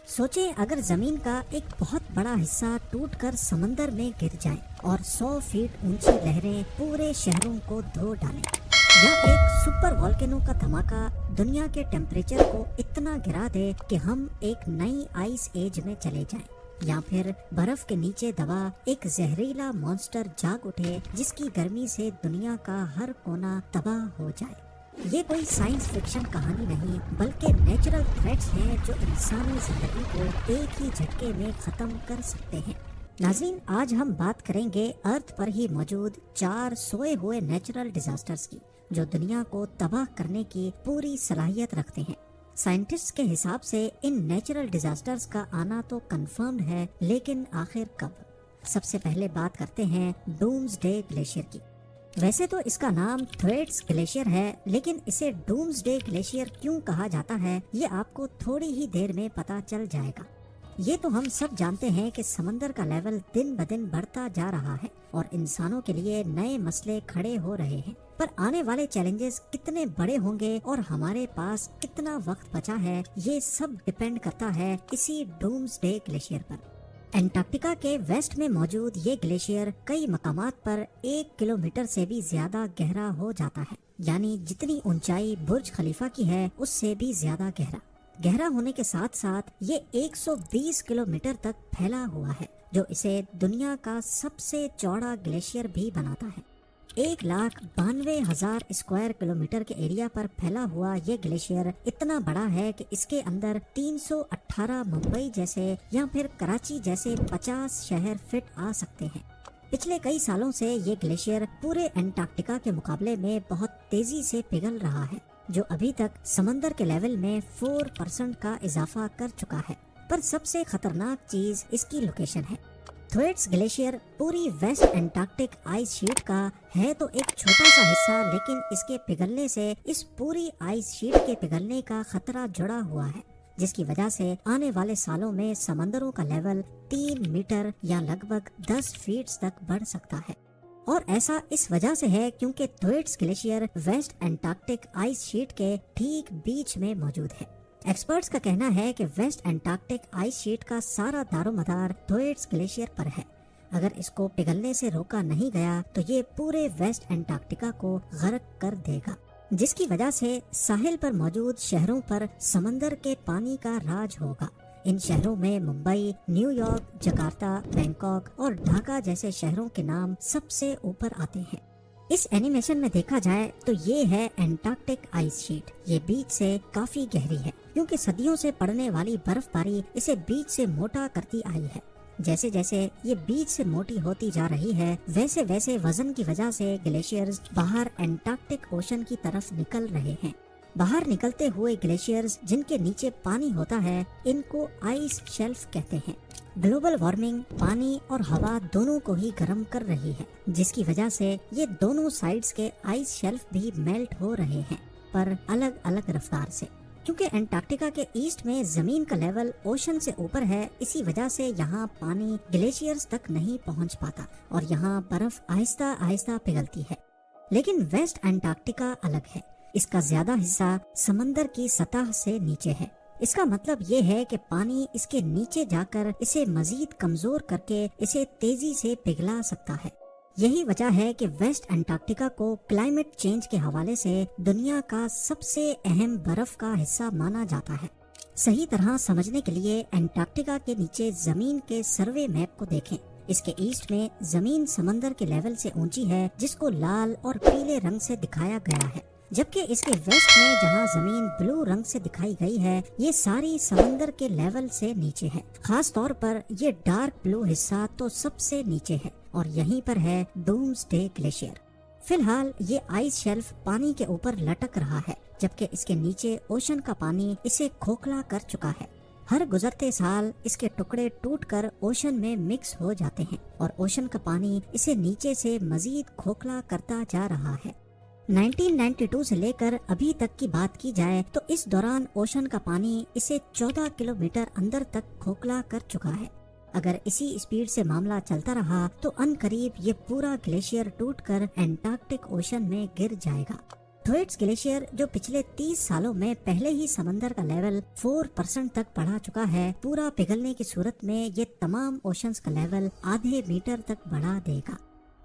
سوچیں اگر زمین کا ایک بہت بڑا حصہ ٹوٹ کر سمندر میں گر جائے اور 100 فیٹ اونچی لہریں پورے شہروں کو دھو ڈالیں، یا ایک سپر والکینو کا دھماکہ دنیا کے ٹیمپریچر کو اتنا گرا دے کہ ہم ایک نئی آئس ایج میں چلے جائیں، یا پھر برف کے نیچے دبا ایک زہریلا مانسٹر جاگ اٹھے جس کی گرمی سے دنیا کا ہر کونا تباہ ہو جائے۔ یہ کوئی سائنس فکشن کہانی نہیں بلکہ نیچرل تھریٹس ہیں جو انسانی زندگی کو ایک ہی جھٹکے میں ختم کر سکتے ہیں۔ ناظرین، آج ہم بات کریں گے ارتھ پر ہی موجود 4 سوئے ہوئے نیچرل ڈیزاسٹرز کی جو دنیا کو تباہ کرنے کی پوری صلاحیت رکھتے ہیں۔ سائنٹسٹ کے حساب سے ان نیچرل ڈیزاسٹرز کا آنا تو کنفرمڈ ہے، لیکن آخر کب؟ سب سے پہلے بات کرتے ہیں ڈومز ڈے گلیشیئر کی۔ ویسے تو اس کا نام تھریٹس گلیشیئر ہے، لیکن اسے ڈومز ڈے گلیشیئر کیوں کہا جاتا ہے یہ آپ کو تھوڑی ہی دیر میں پتا چل جائے گا۔ یہ تو ہم سب جانتے ہیں کہ سمندر کا لیول دن بدن بڑھتا جا رہا ہے اور انسانوں کے لیے نئے مسئلے کھڑے ہو رہے ہیں، پر آنے والے چیلنجز کتنے بڑے ہوں گے اور ہمارے پاس کتنا وقت بچا ہے یہ سب ڈیپینڈ کرتا ہے اسی ڈومز ڈے گلیشیئر پر۔ انٹارکٹیکا کے ویسٹ میں موجود یہ گلیشیئر کئی مقامات پر 1 کلومیٹر سے بھی زیادہ گہرا ہو جاتا ہے، یعنی جتنی اونچائی برج خلیفہ کی ہے اس سے بھی زیادہ گہرا ہونے کے ساتھ ساتھ یہ 120 کلومیٹر تک پھیلا ہوا ہے، جو اسے دنیا کا سب سے چوڑا گلیشیئر بھی بناتا ہے۔ 1,92,000 اسکوائر کلومیٹر کے ایریا پر پھیلا ہوا یہ گلیشیئر اتنا بڑا ہے کہ اس کے اندر 318 ممبئی جیسے یا پھر کراچی جیسے 50 شہر فٹ آ سکتے ہیں۔ پچھلے کئی سالوں سے یہ گلیشیئر پورے انٹارکٹیکا کے مقابلے میں بہت تیزی سے پگھل رہا ہے، جو ابھی تک سمندر کے لیول میں 4% کا اضافہ کر چکا ہے۔ پر سب سے خطرناک چیز اس کی لوکیشن ہے۔ تھریٹس گلیشیئر پوری ویسٹ انٹارکٹک آئس شیٹ کا ہے تو ایک چھوٹا سا حصہ، لیکن اس کے پگھلنے سے اس پوری آئس شیٹ کے پگھلنے کا خطرہ جڑا ہوا ہے، جس کی وجہ سے آنے والے سالوں میں سمندروں کا لیول 3 میٹر یا لگ بھگ 10 فیٹ تک بڑھ سکتا ہے۔ اور ایسا اس وجہ سے ہے کیونکہ threats glacier West Antarctic ice sheet کے ٹھیک بیچ میں موجود ہے۔ ایکسپرٹس کا کہنا ہے کہ ویسٹ انٹارکٹک آئس شیٹ کا سارا دار و مدار تھریٹس گلیشیئر پر ہے۔ اگر اس کو پگھلنے سے روکا نہیں گیا تو یہ پورے ویسٹ انٹارکٹیکا کو غرق کر دے گا، جس کی وجہ سے ساحل پر موجود شہروں پر سمندر کے پانی کا راج ہوگا۔ ان شہروں میں Mumbai, new York, Jakarta, Bangkok اور ڈھاکہ جیسے شہروں کے نام سب سے اوپر آتے ہیں۔ اس اینیمیشن میں دیکھا جائے تو یہ ہے انٹارکٹک آئس شیٹ۔ یہ بیچ سے کافی گہری ہے کیونکہ صدیوں سے پڑنے والی برف باری اسے بیچ سے موٹا کرتی آئی ہے۔ جیسے جیسے یہ بیچ سے موٹی ہوتی جا رہی ہے ویسے ویسے وزن کی وجہ سے گلیشیئرز باہر انٹارکٹک اوشن کی طرف نکل رہے ہیں۔ باہر نکلتے ہوئے گلیشیئرز جن کے نیچے پانی ہوتا ہے ان کو آئس شیلف کہتے ہیں۔ گلوبل وارمنگ پانی اور ہوا دونوں کو ہی گرم کر رہی ہے، جس کی وجہ سے یہ دونوں سائڈز کے آئس شیلف بھی میلٹ ہو رہے ہیں، پر الگ الگ رفتار سے۔ کیونکہ انٹارکٹیکا کے ایسٹ میں زمین کا لیول اوشن سے اوپر ہے، اسی وجہ سے یہاں پانی گلیشیئرز تک نہیں پہنچ پاتا اور یہاں برف آہستہ آہستہ پگھلتی ہے۔ لیکن ویسٹ انٹارکٹیکا الگ ہے، اس کا زیادہ حصہ سمندر کی سطح سے نیچے ہے۔ اس کا مطلب یہ ہے کہ پانی اس کے نیچے جا کر اسے مزید کمزور کر کے اسے تیزی سے پگھلا سکتا ہے۔ یہی وجہ ہے کہ ویسٹ انٹارکٹیکا کو کلائمیٹ چینج کے حوالے سے دنیا کا سب سے اہم برف کا حصہ مانا جاتا ہے۔ صحیح طرح سمجھنے کے لیے انٹارکٹیکا کے نیچے زمین کے سروے میپ کو دیکھیں۔ اس کے ایسٹ میں زمین سمندر کے لیول سے اونچی ہے، جس کو لال اور پیلے رنگ سے دکھایا گیا ہے، جبکہ اس کے ویسٹ میں جہاں زمین بلو رنگ سے دکھائی گئی ہے یہ ساری سمندر کے لیول سے نیچے ہے۔ خاص طور پر یہ ڈارک بلو حصہ تو سب سے نیچے ہے اور یہیں پر ہے ڈومز ڈے گلیشیئر۔ فی الحال یہ آئس شیلف پانی کے اوپر لٹک رہا ہے، جبکہ اس کے نیچے اوشن کا پانی اسے کھوکھلا کر چکا ہے۔ ہر گزرتے سال اس کے ٹکڑے ٹوٹ کر اوشن میں مکس ہو جاتے ہیں اور اوشن کا پانی اسے نیچے سے مزید کھوکھلا کرتا جا رہا ہے۔ 1992 سے لے کر ابھی تک کی بات کی جائے تو اس دوران اوشن کا پانی اسے 14 کلومیٹر اندر تک کھوکھلا کر چکا ہے۔ اگر اسی اسپیڈ سے معاملہ چلتا رہا تو ان قریب یہ پورا گلیشیئر ٹوٹ کر انٹارکٹک اوشن میں گر جائے گا۔ थ्वेट्स ग्लेशियर जो पिछले 30 सालों में पहले ही समंदर का लेवल 4% तक बढ़ा चुका है, पूरा पिघलने की सूरत में ये तमाम ओशंस का लेवल आधे मीटर तक बढ़ा देगा।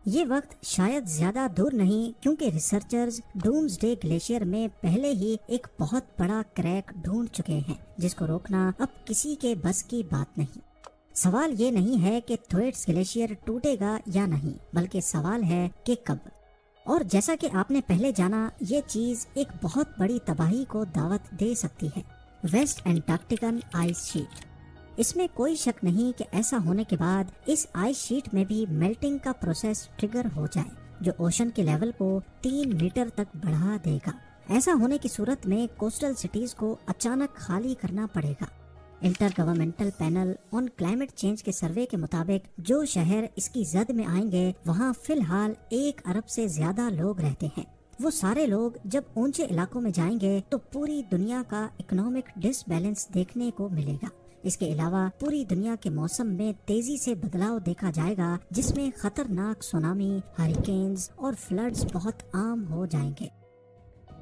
ये वक्त शायद ज्यादा दूर नहीं, क्योंकि रिसर्चर्स डूम्सडे ग्लेशियर में पहले ही एक बहुत बड़ा क्रैक ढूंढ चुके हैं, जिसको रोकना अब किसी के बस की बात नहीं। सवाल ये नहीं है कि थ्वेट्स ग्लेशियर टूटेगा या नहीं, बल्कि सवाल है कि कब। और जैसा कि आपने पहले जाना, ये चीज एक बहुत बड़ी तबाही को दावत दे सकती है, वेस्ट एंटार्क्टिकन आइस शीट। इसमें कोई शक नहीं कि ऐसा होने के बाद इस आइस शीट में भी मेल्टिंग का प्रोसेस ट्रिगर हो जाए, जो ओशन के लेवल को 3 मीटर तक बढ़ा देगा। ऐसा होने की सूरत में कोस्टल सिटीज को अचानक खाली करना पड़ेगा। Inter governmental panel on climate change के सर्वे के मुताबिक जो शहर इसकी जद में आएंगे, वहाँ फिलहाल 1 अरब से ज्यादा लोग रहते हैं। वो सारे लोग जब ऊंचे इलाकों में जाएंगे तो पूरी दुनिया का इकोनॉमिक डिसबैलेंस देखने को मिलेगा। इसके अलावा पूरी दुनिया के मौसम में तेजी से बदलाव देखा जाएगा, जिसमें खतरनाक सुनामी, हरिकेन्स और फ्लड्स बहुत आम हो जाएंगे।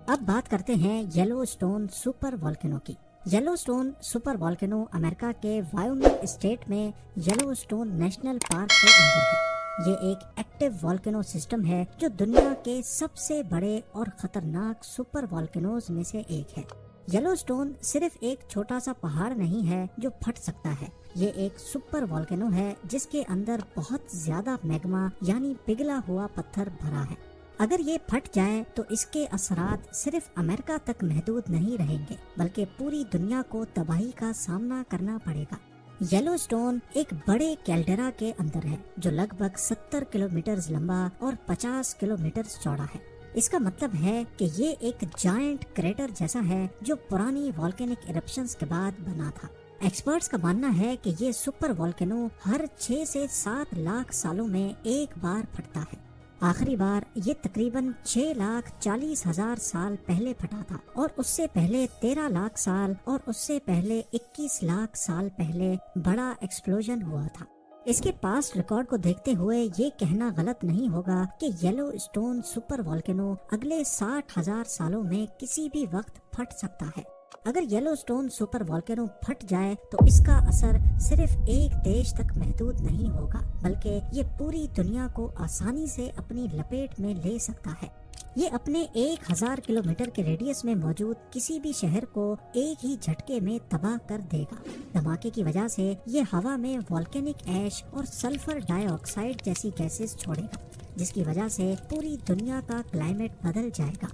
अब बात करते हैं येलोस्टोन सुपर वोल्केनो की। येलोस्टोन सुपर वोल्केनो अमेरिका के वायोमिंग स्टेट में येलोस्टोन नेशनल पार्क के अंदर है। ये एक एक्टिव वोल्केनो सिस्टम है जो दुनिया के सबसे बड़े और खतरनाक सुपर वोल्केनोज में से एक है। येलोस्टोन सिर्फ एक छोटा सा पहाड़ नहीं है जो फट सकता है, ये एक सुपर वोल्केनो है जिसके अंदर बहुत ज्यादा मैग्मा यानी पिघला हुआ पत्थर भरा है। अगर ये फट जाए तो इसके असरात सिर्फ अमेरिका तक महदूद नहीं रहेंगे, बल्कि पूरी दुनिया को तबाही का सामना करना पड़ेगा। येलोस्टोन एक बड़े कैल्डेरा के अंदर है जो लगभग 70 किलोमीटर लंबा और 50 किलोमीटर चौड़ा है। इसका मतलब है कि ये एक जायंट क्रेटर जैसा है जो पुरानी वोल्केनिक इरप्शंस के बाद बना था। एक्सपर्ट्स का मानना है कि ये सुपर वोल्केनो हर 6 से 7 लाख सालों में एक बार फटता है। आखिरी बार ये तकरीबन 6,40,000 साल पहले फटा था, और उससे पहले 13 लाख साल और उससे पहले 21 लाख साल पहले बड़ा एक्सप्लोजन हुआ था। इसके पास्ट रिकॉर्ड को देखते हुए ये कहना गलत नहीं होगा कि येलोस्टोन सुपर वोल्केनो अगले 60,000 सालों में किसी भी वक्त फट सकता है। अगर येलोस्टोन सुपर वोल्केनो फट जाए तो इसका असर सिर्फ एक देश तक महदूद नहीं होगा, बल्कि ये पूरी दुनिया को आसानी से अपनी लपेट में ले सकता है। ये अपने 1000 किलोमीटर के रेडियस में मौजूद किसी भी शहर को एक ही झटके में तबाह कर देगा। धमाके की वजह से ये हवा में वोल्केनिक ऐश और सल्फर डाइऑक्साइड जैसी गैसेस छोड़ेगा, जिसकी वजह से पूरी दुनिया का क्लाइमेट बदल जाएगा।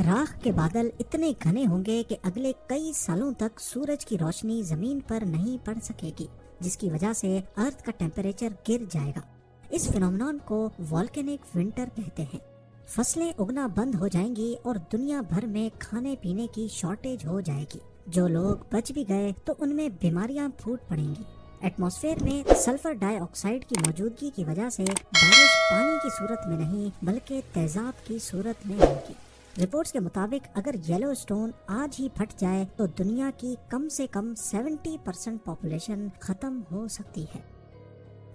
राख के बादल इतने घने होंगे कि अगले कई सालों तक सूरज की रोशनी जमीन पर नहीं पड़ सकेगी, जिसकी वजह से अर्थ का टेम्परेचर गिर जाएगा। इस फिनोमेनन को वोल्केनिक विंटर कहते हैं। फसलें उगना बंद हो जाएंगी और दुनिया भर में खाने पीने की शॉर्टेज हो जाएगी। जो लोग बच भी गए तो उनमें बीमारियां फूट पड़ेंगी। एटमॉस्फेयर में सल्फर डाइऑक्साइड की मौजूदगी की वजह से बारिश पानी की सूरत में नहीं बल्कि तेजाब की सूरत में होगी। रिपोर्ट्स के मुताबिक अगर येलोस्टोन आज ही फट जाए तो दुनिया की कम से कम 70% पॉपुलेशन खत्म हो सकती है।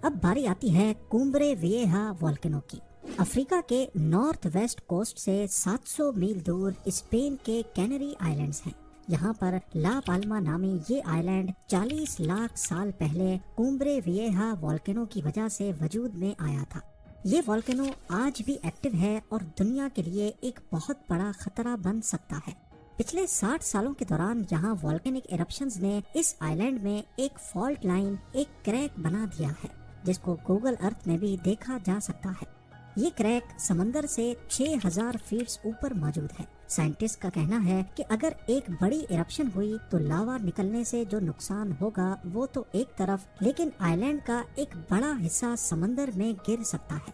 अब बारी आती है कुम्ब्रे विएहा वोल्केनो की। अफ्रीका के नॉर्थ वेस्ट कोस्ट से 700 मील दूर स्पेन के कैनरी आइलैंड्स हैं। यहाँ पर ला पाल्मा नामी ये आइलैंड 40 लाख साल पहले कुम्ब्रे विएहा वोल्केनो की वजह से वजूद में आया था। ये वोल्केनो आज भी एक्टिव है और दुनिया के लिए एक बहुत बड़ा खतरा बन सकता है। पिछले 60 सालों के दौरान यहाँ वोल्केनिक इरप्शंस ने इस आइलैंड में एक फॉल्ट लाइन, एक क्रैक बना दिया है, जिसको गूगल अर्थ में भी देखा जा सकता है। ये क्रैक समंदर से 6000 फीट ऊपर मौजूद है। साइंटिस्ट का कहना है कि अगर एक बड़ी इरप्शन हुई तो लावा निकलने से जो नुकसान होगा वो तो एक तरफ, लेकिन आइलैंड का एक बड़ा हिस्सा समंदर में गिर सकता है।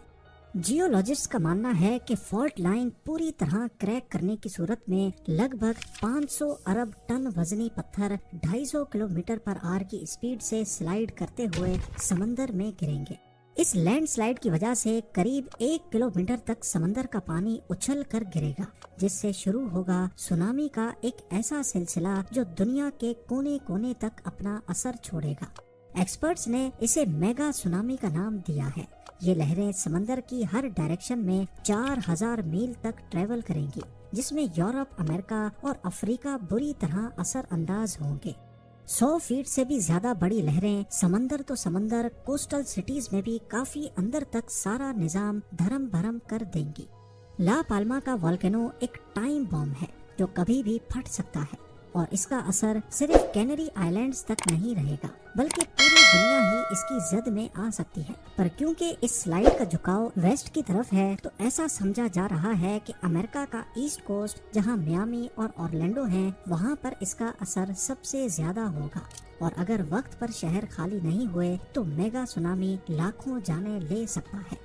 जियोलॉजिस्ट का मानना है कि फॉल्ट लाइन पूरी तरह क्रैक करने की सूरत में लगभग 500 अरब टन वजनी पत्थर 250 किलोमीटर पर आवर की स्पीड से स्लाइड करते हुए समंदर में गिरेंगे। इस लैंडस्लाइड की वजह से करीब 1 किलोमीटर तक समंदर का पानी उछल कर गिरेगा, जिससे शुरू होगा सुनामी का एक ऐसा सिलसिला जो दुनिया के कोने कोने तक अपना असर छोड़ेगा। एक्सपर्ट्स ने इसे मेगा सुनामी का नाम दिया है। ये लहरें समंदर की हर डायरेक्शन में 4000 मील तक ट्रेवल करेंगी, जिस में यूरोप, अमेरिका और अफ्रीका बुरी तरह असर अंदाज होंगे। 100 फीट से भी ज्यादा बड़ी लहरें, समंदर तो समंदर, कोस्टल सिटीज में भी काफी अंदर तक सारा निजाम धर्म भरम कर देंगी। ला पाल्मा का वोल्केनो एक टाइम बॉम्ब है जो कभी भी फट सकता है और इसका असर सिर्फ कैनरी आइलैंड्स तक नहीं रहेगा बल्कि पूरी दुनिया ही इसकी जद में आ सकती है। पर क्योंकि इस स्लाइड का झुकाव वेस्ट की तरफ है तो ऐसा समझा जा रहा है कि अमेरिका का ईस्ट कोस्ट जहां मियामी और ऑरलैंडो हैं वहां पर इसका असर सबसे ज्यादा होगा और अगर वक्त पर शहर खाली नहीं हुए तो मेगा सुनामी लाखों जाने ले सकता है।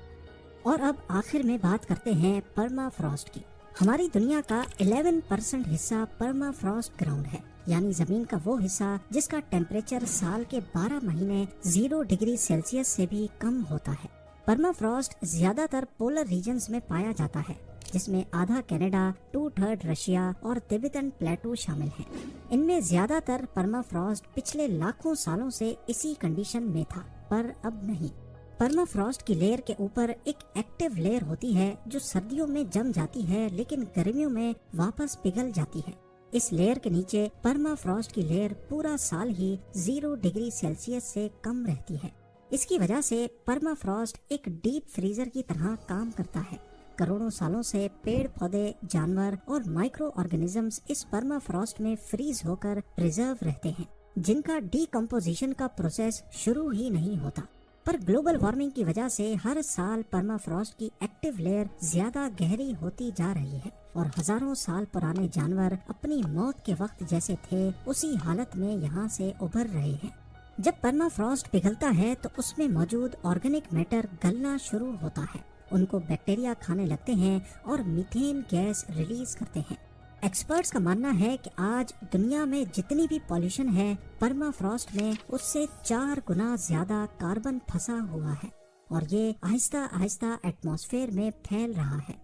और अब आखिर में बात करते हैं परमाफ्रॉस्ट की। हमारी दुनिया का 11% हिस्सा परमाफ्रॉस्ट ग्राउंड है, यानी जमीन का वो हिस्सा जिसका टेम्परेचर साल के 12 महीने 0 डिग्री सेल्सियस से भी कम होता है। परमाफ्रॉस्ट ज्यादातर पोलर रीजन्स में पाया जाता है, जिसमें आधा कनाडा, 2/3 रशिया और तिब्बतन प्लेटो शामिल हैं। इनमें ज्यादातर परमाफ्रॉस्ट पिछले लाखों सालों से इसी कंडीशन में था, पर अब नहीं। परमाफ्रॉस्ट की लेयर के ऊपर एक एक्टिव लेयर होती है जो सर्दियों में जम जाती है लेकिन गर्मियों में वापस पिघल जाती है। इस लेयर के नीचे परमाफ्रॉस्ट की लेयर पूरा साल ही 0 डिग्री सेल्सियस से कम रहती है। इसकी वजह से परमाफ्रॉस्ट एक डीप फ्रीजर की तरह काम करता है। करोड़ों सालों से पेड़ पौधे, जानवर और माइक्रो ऑर्गेनिजम्स इस परमाफ्रॉस्ट में फ्रीज होकर प्रिजर्व रहते हैं, जिनका डीकम्पोजिशन का प्रोसेस शुरू ही नहीं होता। पर ग्लोबल वार्मिंग की वजह से हर साल परमाफ्रॉस्ट की एक्टिव लेयर ज्यादा गहरी होती जा रही है और हजारों साल पुराने जानवर अपनी मौत के वक्त जैसे थे उसी हालत में यहाँ से उभर रहे हैं। जब परमाफ्रॉस्ट पिघलता है तो उसमें मौजूद ऑर्गेनिक मैटर गलना शुरू होता है, उनको बैक्टीरिया खाने लगते हैं और मीथेन गैस रिलीज करते हैं। एक्सपर्ट्स का मानना है कि आज दुनिया में जितनी भी पॉल्यूशन है, परमाफ्रॉस्ट में उससे 4 गुना ज्यादा कार्बन फंसा हुआ है और ये आहिस्ता आहिस्ता एटमॉस्फेयर में फैल रहा है।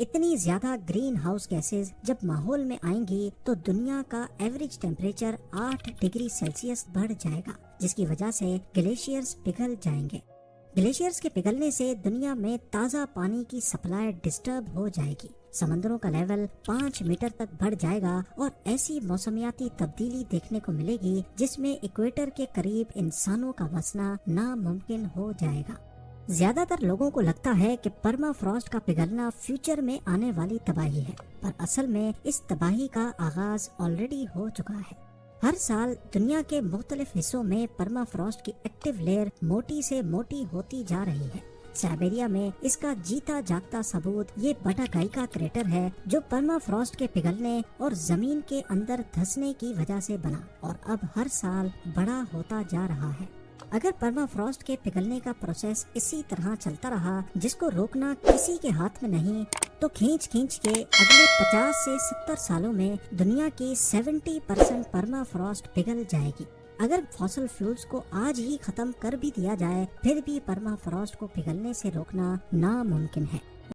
इतनी ज्यादा ग्रीन हाउस गैसेस जब माहौल में आएंगी तो दुनिया का एवरेज टेम्परेचर 8 डिग्री सेल्सियस बढ़ जाएगा, जिसकी वजह से ग्लेशियर्स पिघल जाएंगे। ग्लेशियर्स के पिघलने से दुनिया में ताज़ा पानी की सप्लाई डिस्टर्ब हो जाएगी, समंदरों का लेवल 5 मीटर तक बढ़ जाएगा और ऐसी मौसमियाती तब्दीली देखने को मिलेगी जिसमें इक्वेटर के करीब इंसानों का बसना नामुमकिन हो जाएगा। ज्यादातर लोगों को लगता है कि परमाफ्रॉस्ट का पिघलना फ्यूचर में आने वाली तबाही है, पर असल में इस तबाही का आगाज ऑलरेडी हो चुका है। हर साल दुनिया के मुख्तलिफ हिस्सों में परमाफ्रॉस्ट की एक्टिव लेयर मोटी से मोटी होती जा रही है। साइबेरिया में इसका जीता जागता सबूत ये बटाकाइका क्रेटर है जो परमाफ्रॉस्ट के पिघलने और जमीन के अंदर धंसने की वजह से बना और अब हर साल बड़ा होता जा रहा है। अगर परमाफ्रॉस्ट के पिघलने का प्रोसेस इसी तरह चलता रहा, जिसको रोकना किसी के हाथ में नहीं, तो खींच खींच के अगले 50 से 70 सालों में दुनिया की 70% परमाफ्रॉस्ट पिघल जाएगी। अगर फॉसिल फ्यूल्स को आज ही खत्म कर भी दिया जाए, फिर भी परमाफ्रॉस्ट को पिघलने से रोकना नामुमकिन है।